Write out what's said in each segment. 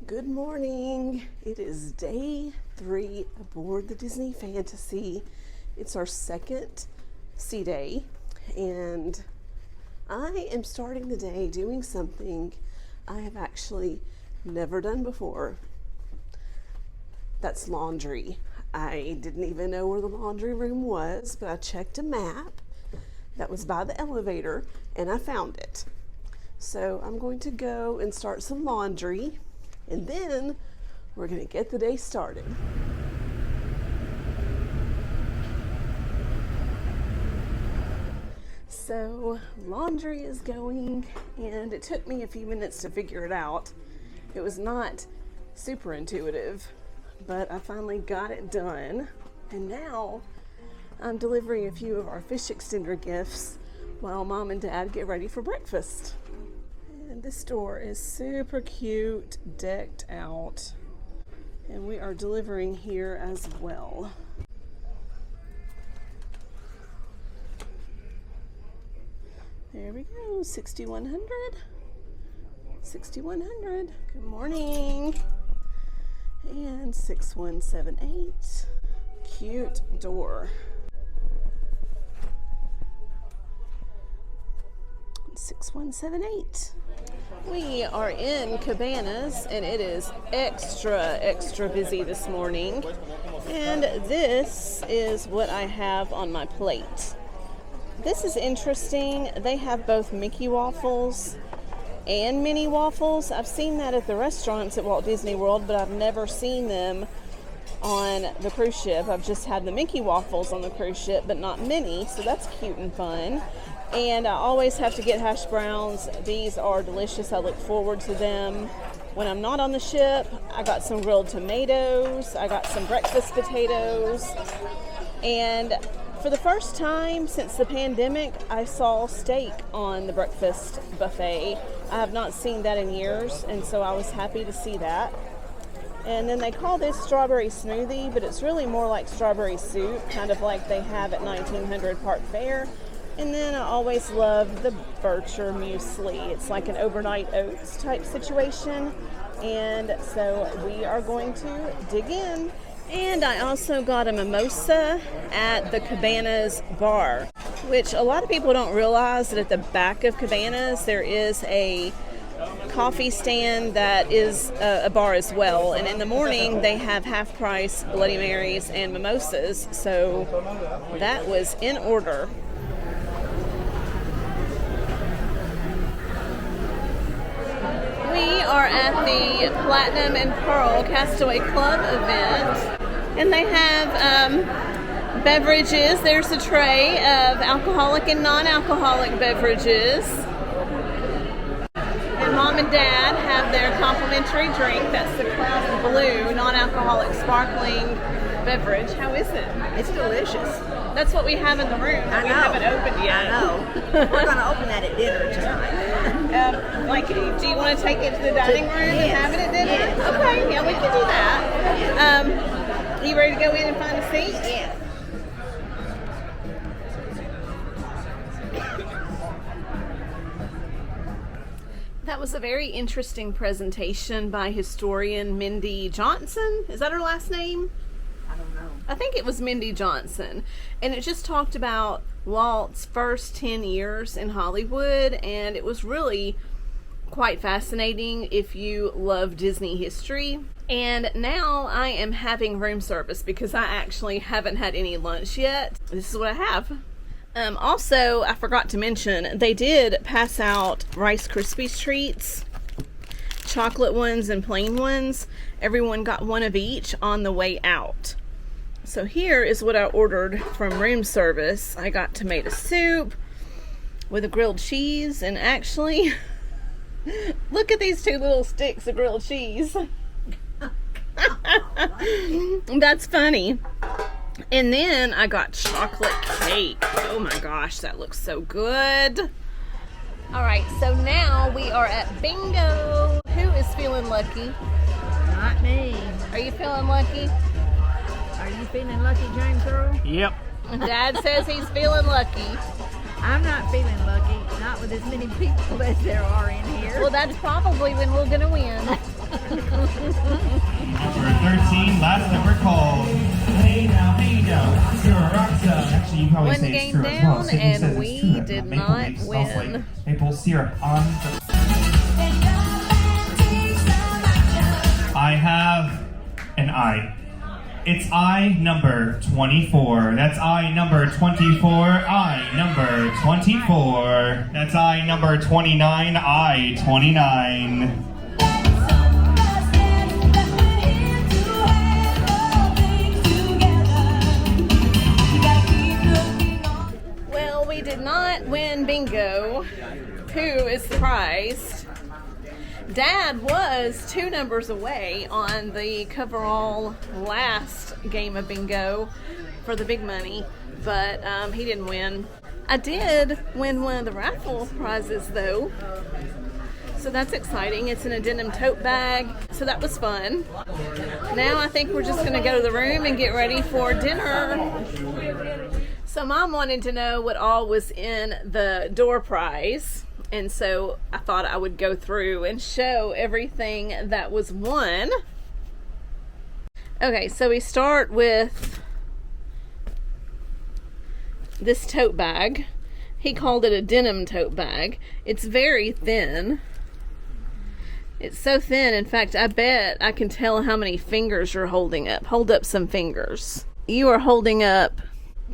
Good morning. It is day 3 aboard the Disney Fantasy. It's our second sea day, and I am starting the day doing something I have actually never done before. That's laundry. I didn't even know where the laundry room was, but I checked a map that was by the elevator and I found it. So I'm going to go and start some laundry, and then we're going to get the day started. So laundry is going, and it took me a few minutes to figure it out. It was not super intuitive, but I finally got it done. And now I'm delivering a few of our fish extender gifts while Mom and Dad get ready for breakfast. And this store is super cute, decked out, and we are delivering here as well. There we go, 6100. 6100. Good morning. And 6178. Cute door. 6178. We are in Cabanas, and it is extra busy this morning. And this is what I have on my plate. This is interesting. They have both Mickey waffles and Minnie waffles. I've seen that at the restaurants at Walt Disney World, but I've never seen them on the cruise ship. I've just had the Mickey waffles on the cruise ship, but not Minnie, so that's cute and fun. And I always have to get hash browns. These are delicious. I look forward to them when I'm not on the ship. I got some grilled tomatoes. I got some breakfast potatoes. And for the first time since the pandemic, I saw steak on the breakfast buffet. I have not seen that in years, and so I was happy to see that. And then they call this strawberry smoothie, but it's really more like strawberry soup, kind of like they have at 1900 Park Fair. And then I always love the Bircher muesli. It's like an overnight oats type situation. And so we are going to dig in. And I also got a mimosa at the Cabanas bar, which a lot of people don't realize that at the back of Cabanas there is a coffee stand that is a bar as well. And in the morning they have half price Bloody Marys and mimosas. So that was in order. We are at the Platinum and Pearl Castaway Club event, and they have beverages. There's a tray of alcoholic and non-alcoholic beverages. And Mom and Dad have their complimentary drink. That's the Club Blue non-alcoholic sparkling beverage. How is it? It's delicious. That's what we have in the room. I know. We haven't opened yet. I know. We're going to open that at dinner tonight. Do you want to take it to the dining room and have it at dinner? Yes. Okay, yeah, we can do that. You ready to go in and find a seat? Yes. That was a very interesting presentation by historian Mindy Johnson. Is that her last name? I don't know. I think it was Mindy Johnson. And it just talked about Walt's first 10 years in Hollywood, and it was really quite fascinating if you love Disney history. And now I am having room service because I actually haven't had any lunch yet. This is what I have. Also, I forgot to mention, they did pass out Rice Krispies treats, chocolate ones and plain ones. Everyone got one of each on the way out. So here is what I ordered from room service. I got tomato soup with a grilled cheese, and actually, look at these 2 little sticks of grilled cheese. That's funny. And then I got chocolate cake. Oh my gosh, that looks so good. All right, so now we are at bingo. Who is feeling lucky? Not me. Are you feeling lucky? Are you feeling lucky, James Earl? Yep. Dad says he's feeling lucky. I'm not feeling lucky. Not with as many people as there are in here. Well, that's probably when we're going to win. last number called Hey Now, Hey Now, You're a Rockstar. Actually, you probably One say it's game true as well. down, Sydney and says we it's true. did Maple not leaf smells win. like maple syrup on the... I have an I. It's I number 24. That's I number 24. I number 24. That's I number 29. I 29. Well, we did not win bingo. Who is surprised? Dad was 2 numbers away on the coverall last game of bingo for the big money, but he didn't win. I did win one of the raffle prizes though, so that's exciting. It's in a denim tote bag, so that was fun. Now I think we're just gonna go to the room and get ready for dinner. So Mom wanted to know what all was in the door prize. And so I thought I would go through and show everything that was won. Okay, so we start with this tote bag. He called it a denim tote bag. It's very thin. It's so thin, in fact, I bet I can tell how many fingers you're holding up. Hold up some fingers. You are holding up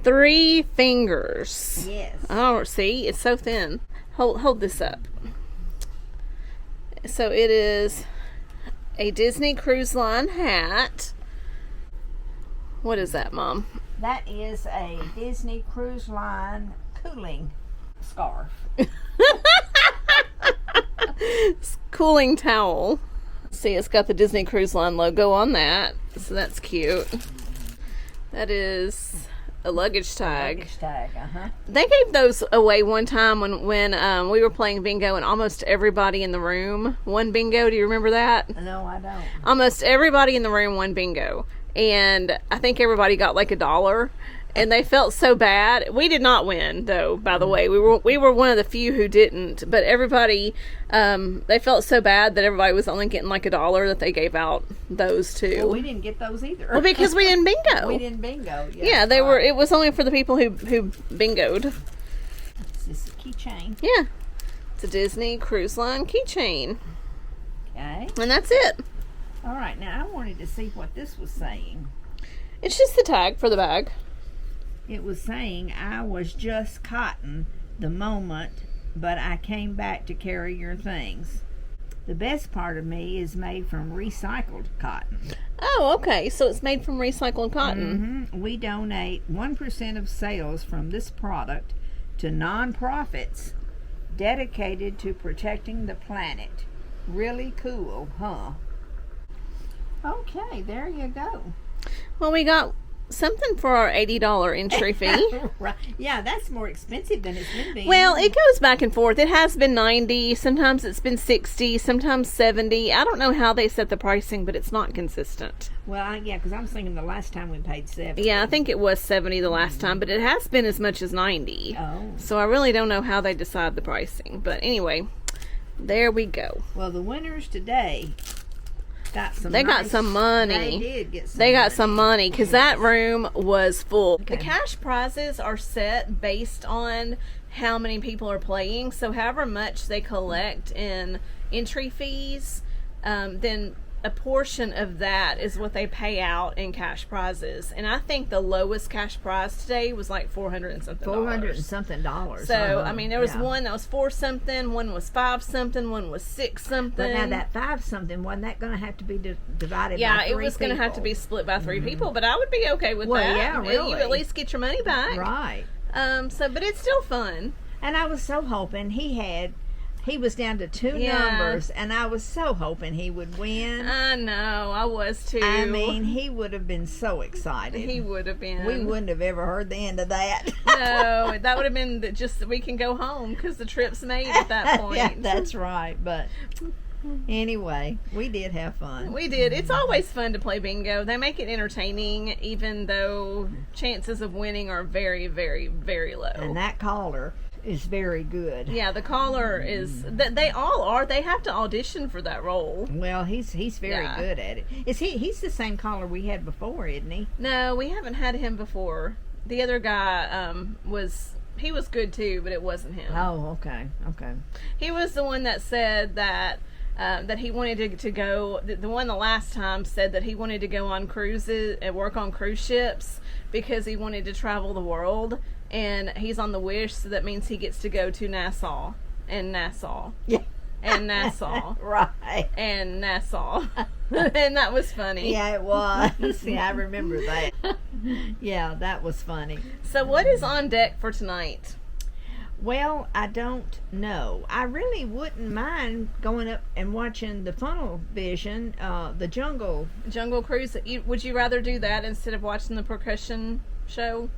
3 fingers. Yes. Oh, see, it's so thin. Hold this up. So it is a Disney Cruise Line hat. What is that, Mom? That is a Disney Cruise Line cooling scarf. It's cooling towel. See, it's got the Disney Cruise Line logo on that. So that's cute. That is a luggage tag. Luggage tag, They gave those away one time when we were playing bingo, and almost everybody in the room won bingo. Do you remember that? No, I don't. Almost everybody in the room won bingo, and I think everybody got like $1. And they felt so bad. We did not win, though. By the way, we were one of the few who didn't. But everybody, they felt so bad that everybody was only getting like $1 that they gave out those two. Well, we didn't get those either. Well, because we didn't bingo. We didn't bingo. Yeah, they were. It was only for the people who bingoed. This is a keychain. Yeah, it's a Disney Cruise Line keychain, Okay. and that's it. All right. Now I wanted to see what this was saying. It's just the tag for the bag. It was saying, I was just cotton the moment, but I came back to carry your things. The best part of me is made from recycled cotton. Oh, okay. So it's made from recycled cotton. We donate 1% of sales from this product to nonprofits dedicated to protecting the planet. Really cool, huh? Okay, there you go. Well, we got something for our $80 entry fee. Right. Yeah, that's more expensive than it's been. Well, it goes back and forth. It has been 90, sometimes it's been 60, sometimes 70. I don't know how they set the pricing, but it's not consistent. Well, yeah, because I'm thinking the last time we paid 70. Yeah, I think it was 70 the last time, but it has been as much as 90. Oh. So I really don't know how they decide the pricing. But anyway, there we go. Well, the winners today got some. They got some money. They did get some. They got some money because that room was full. Okay. The cash prizes are set based on how many people are playing. So however much they collect in entry fees, then a portion of that is what they pay out in cash prizes. And I think the lowest cash prize today was like $400 and something. $400 and something dollars. So I mean, there was one that was 4 something, one was 5 something, one was 6 something. But now that 5 something, wasn't that going to have to be divided? Yeah, by 3 it was going to have to be split by 3 people, but I would be okay with Well, that. yeah, And really. you at least get your money back. Right. So, but it's still fun. And I was so hoping he was down to 2 Yeah. numbers, and I was so hoping he would win. I know, I was too. I mean, he would have been so excited. He would have been. We wouldn't have ever heard the end of that. No, that would have been just that we can go home because the trip's made at that point. Yeah, that's right. But anyway, we did have fun. We did. It's always fun to play bingo. They make it entertaining, even though chances of winning are very, very, very low. And that caller is very good. Yeah, the caller is. They all are. They have to audition for that role. Well, he's very good at it. He's the same caller we had before, isn't he? No, we haven't had him before. The other guy was good too, but it wasn't him. Oh, okay. He was the one that said that he wanted to go. The one the last time said that he wanted to go on cruises and work on cruise ships because he wanted to travel the world, and he's on the Wish, so that means he gets to go to Nassau and Nassau. Yeah. And Nassau. Right. And Nassau. And that was funny. Yeah, it was. Yeah, I remember that. Yeah, that was funny. So what is on deck for tonight? Well, I don't know. I really wouldn't mind going up and watching the Funnelvision, the Jungle Cruise. Would you rather do that instead of watching the percussion show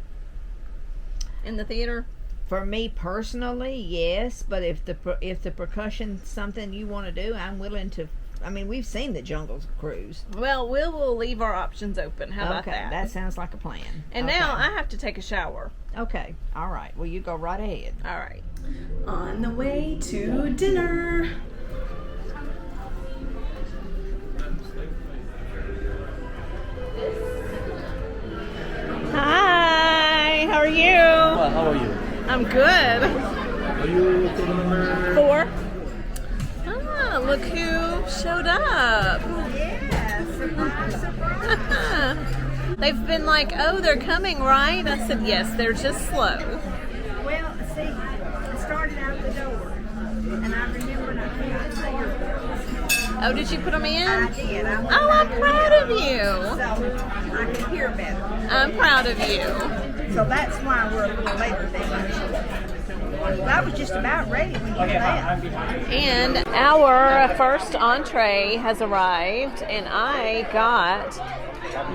in the theater? For me personally, yes. But if the percussion's something you want to do, I'm willing to. I mean, we've seen the Jungle Cruise. Well, we'll leave our options open. How about that? Okay, that sounds like a plan. And now I have to take a shower. Okay, all right. Well, you go right ahead. All right. On the way to dinner. Hi, how are you? Well, how are you? I'm good. Are you table number 4? Ah, look who showed up. Yeah, surprise. They've been like, oh, they're coming, right? I said, yes, they're just slow. Well, see, I started out the door, and I remembered I couldn't say your voice. Oh, did you put them in? I did. Oh, I'm proud of you. So I could hear better. I'm proud of you. So that's why we're a little later than usual. I was just about ready when you left. And our first entree has arrived, and I got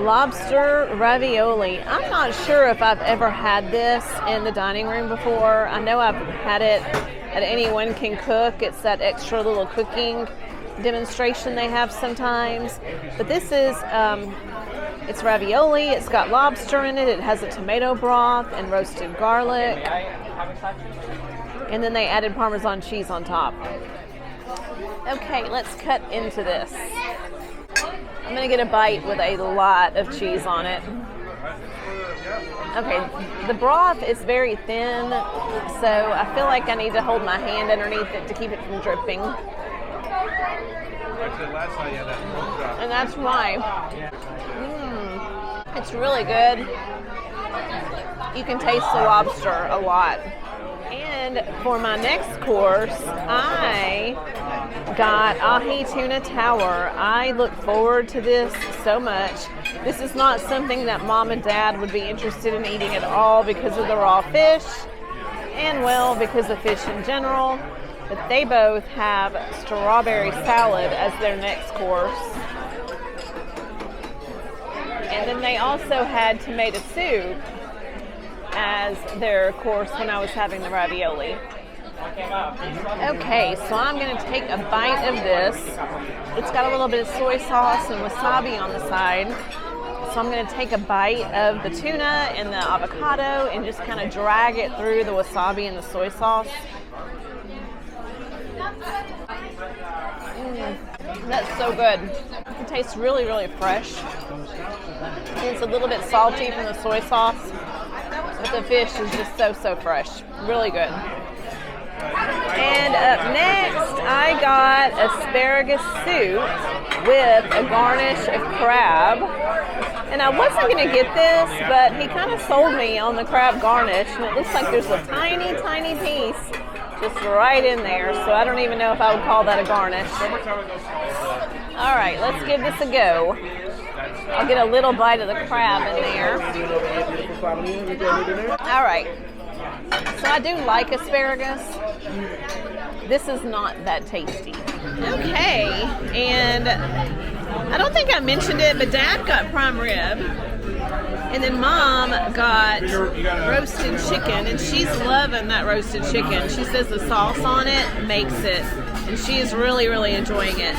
lobster ravioli. I'm not sure if I've ever had this in the dining room before. I know I've had it at Anyone Can Cook. It's that extra little cooking demonstration they have sometimes. But this is, it's ravioli. It's got lobster in it. It has a tomato broth and roasted garlic. And then they added Parmesan cheese on top. Okay, let's cut into this. I'm gonna get a bite with a lot of cheese on it. Okay, the broth is very thin, so I feel like I need to hold my hand underneath it to keep it from dripping. And that's why. It's really good. You can taste the lobster a lot. And for my next course, I got ahi tuna tower. I look forward to this so much. This is not something that Mom and Dad would be interested in eating at all because of the raw fish, and well, because of fish in general. But they both have strawberry salad as their next course. And then they also had tomato soup as their course when I was having the ravioli. Okay, so I'm going to take a bite of this. It's got a little bit of soy sauce and wasabi on the side. So I'm going to take a bite of the tuna and the avocado and just kind of drag it through the wasabi and the soy sauce. That's so good. It tastes really, really fresh. It's a little bit salty from the soy sauce, but the fish is just so fresh. Really good. And up next, I got asparagus soup with a garnish of crab. And I wasn't going to get this, but he kind of sold me on the crab garnish, and it looks like there's a tiny, tiny piece just right in there, so I don't even know if I would call that a garnish. All right, let's give this a go. I'll get a little bite of the crab in there. All right, so I do like asparagus. This is not that tasty. Okay, and I don't think I mentioned it, but Dad got prime rib. And then Mom got roasted chicken, and she's loving that roasted chicken. She says the sauce on it makes it, and she's really, really enjoying it.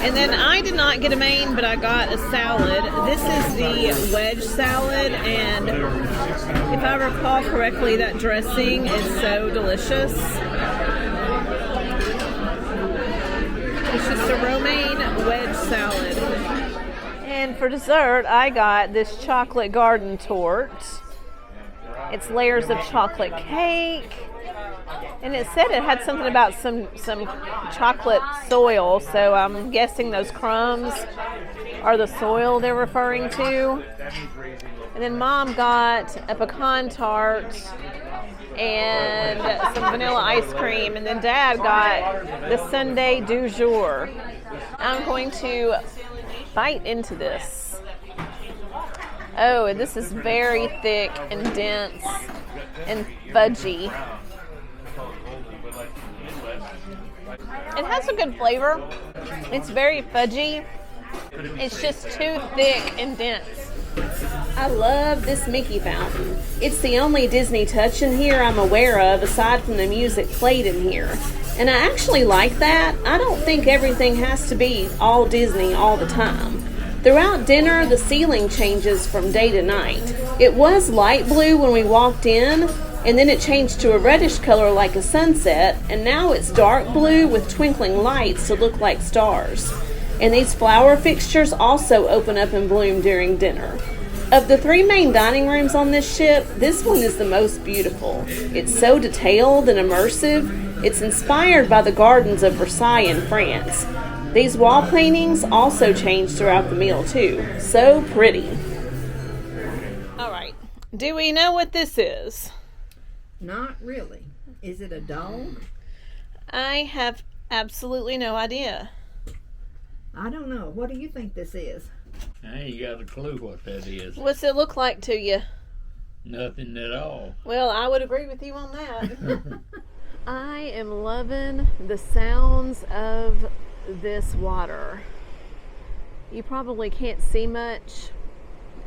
And then I did not get a main, but I got a salad. This is the wedge salad, and if I recall correctly, that dressing is so delicious. It's just a romaine wedge salad. And for dessert, I got this chocolate garden torte. It's layers of chocolate cake. And it said it had something about some chocolate soil, so I'm guessing those crumbs are the soil they're referring to. And then Mom got a pecan tart and some vanilla ice cream, and then Dad got the sundae du jour. I'm going to bite into this. Oh, and this is very thick and dense and fudgy. It has a good flavor. It's very fudgy. It's just too thick and dense. I love this Mickey fountain. It's the only Disney touch in here I'm aware of aside from the music played in here. And I actually like that. I don't think everything has to be all Disney all the time. Throughout dinner, the ceiling changes from day to night. It was light blue when we walked in, and then it changed to a reddish color like a sunset, and now it's dark blue with twinkling lights to look like stars. And these flower fixtures also open up and bloom during dinner. Of the 3 main dining rooms on this ship, this one is the most beautiful. It's so detailed and immersive. It's inspired by the gardens of Versailles in France. These wall paintings also change throughout the meal too. So pretty. All right, do we know what this is? Not really. Is it a dog? I have absolutely no idea. I don't know. What do you think this is? I ain't got a clue what that is. What's it look like to you? Nothing at all. Well, I would agree with you on that. I am loving the sounds of this water. You probably can't see much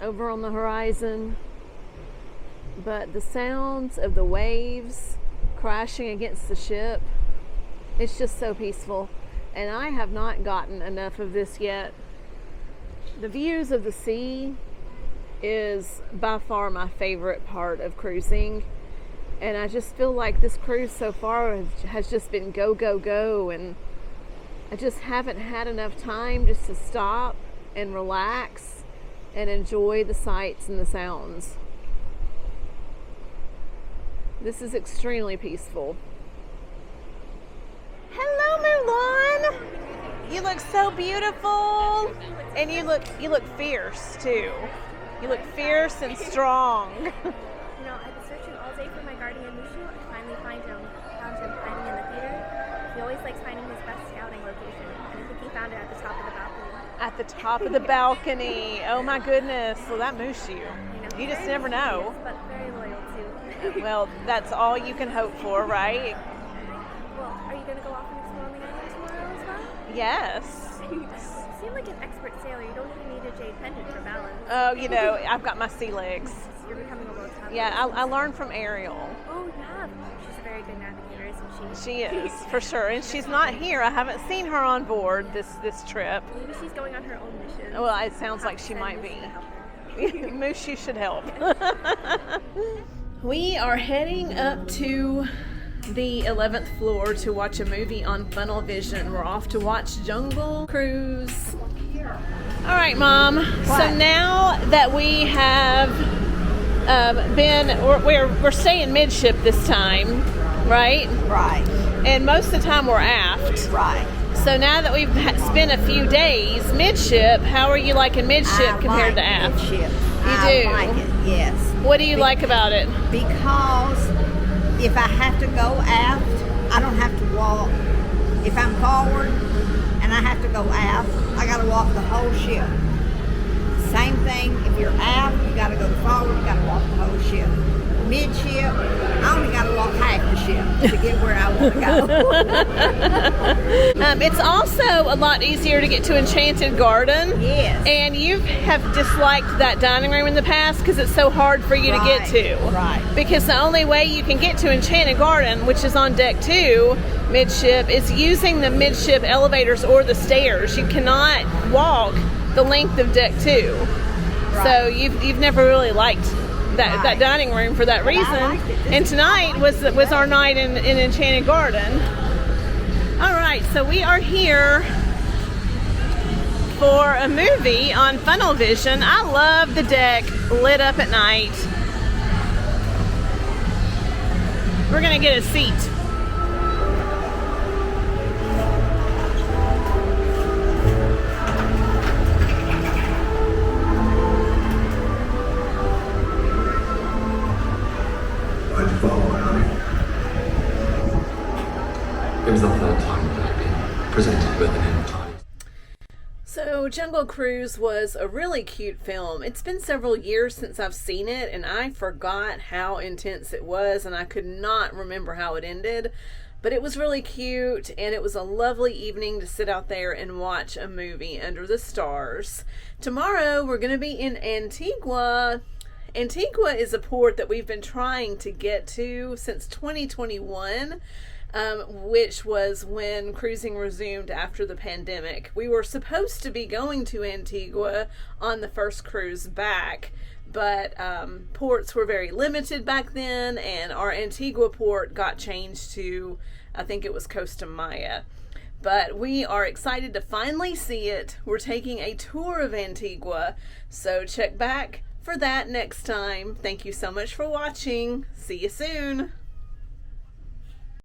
over on the horizon, but the sounds of the waves crashing against the ship, it's just so peaceful. And I have not gotten enough of this yet. The views of the sea is by far my favorite part of cruising. And I just feel like this cruise so far has just been go, go, go. And I just haven't had enough time just to stop and relax and enjoy the sights and the sounds. This is extremely peaceful. Hello, Mulan. You look so beautiful, and you look fierce too. You look fierce and strong. You know, I've been searching all day for my guardian Mushu. I finally found him hiding in the theater. He always likes finding his best scouting location, and I think he found it at the top of the balcony. At the top of the balcony. Oh my goodness. Well, that Mushu. You just never know. But very loyal too. Well, that's all you can hope for, right? Well, are you going to go off and explore on the island tomorrow as well? Yes. You seem like an expert sailor. You don't even need a jade pendant for balance. Oh, you know, I've got my sea legs. You're becoming a world traveler. Yeah, I learned from Ariel. Oh, yeah. She's a very good navigator, isn't she? She is, for sure. And she's not here. I haven't seen her on board this trip. Maybe she's going on her own mission. Well, it sounds like she might be. Mushu should help. We are heading up to the 11th floor to watch a movie on Funnelvision. We're off to watch Jungle Cruise. All right, Mom. So now that we have we're staying midship this time, right? Right. And most of the time we're aft. Right. So now that we've spent a few days midship, how are you liking midship compared to aft? Midship. You do? I like it, yes. What do you like about it? Because if I have to go aft, I don't have to walk. If I'm forward and I have to go aft, I got to walk the whole ship. Same thing, if you're aft, you got to go forward, you got to walk the whole ship. midship. I only got to walk half the ship to get where I want to go. It's also a lot easier to get to Enchanted Garden. Yes. And you have disliked that dining room in the past because it's so hard for you to get to. Right. Because the only way you can get to Enchanted Garden, which is on deck 2, midship, is using the midship elevators or the stairs. You cannot walk the length of deck 2. Right. So you've never really liked that dining room for that reason. And tonight was our night in Enchanted Garden. All right, so we are here for a movie on Funnelvision. I love the deck lit up at night. We're gonna get a seat. Why'd you follow my honey? It was the third time that I've been presented with an invite. So Jungle Cruise was a really cute film. It's been several years since I've seen it, and I forgot how intense it was, and I could not remember how it ended. But it was really cute, and it was a lovely evening to sit out there and watch a movie under the stars. Tomorrow we're going to be in Antigua. Antigua is a port that we've been trying to get to since 2021, which was when cruising resumed after the pandemic. We were supposed to be going to Antigua on the first cruise back, but ports were very limited back then, and our Antigua port got changed to, I think it was Costa Maya. But we are excited to finally see it. We're taking a tour of Antigua, so check back for that next time. Thank you so much for watching. See you soon.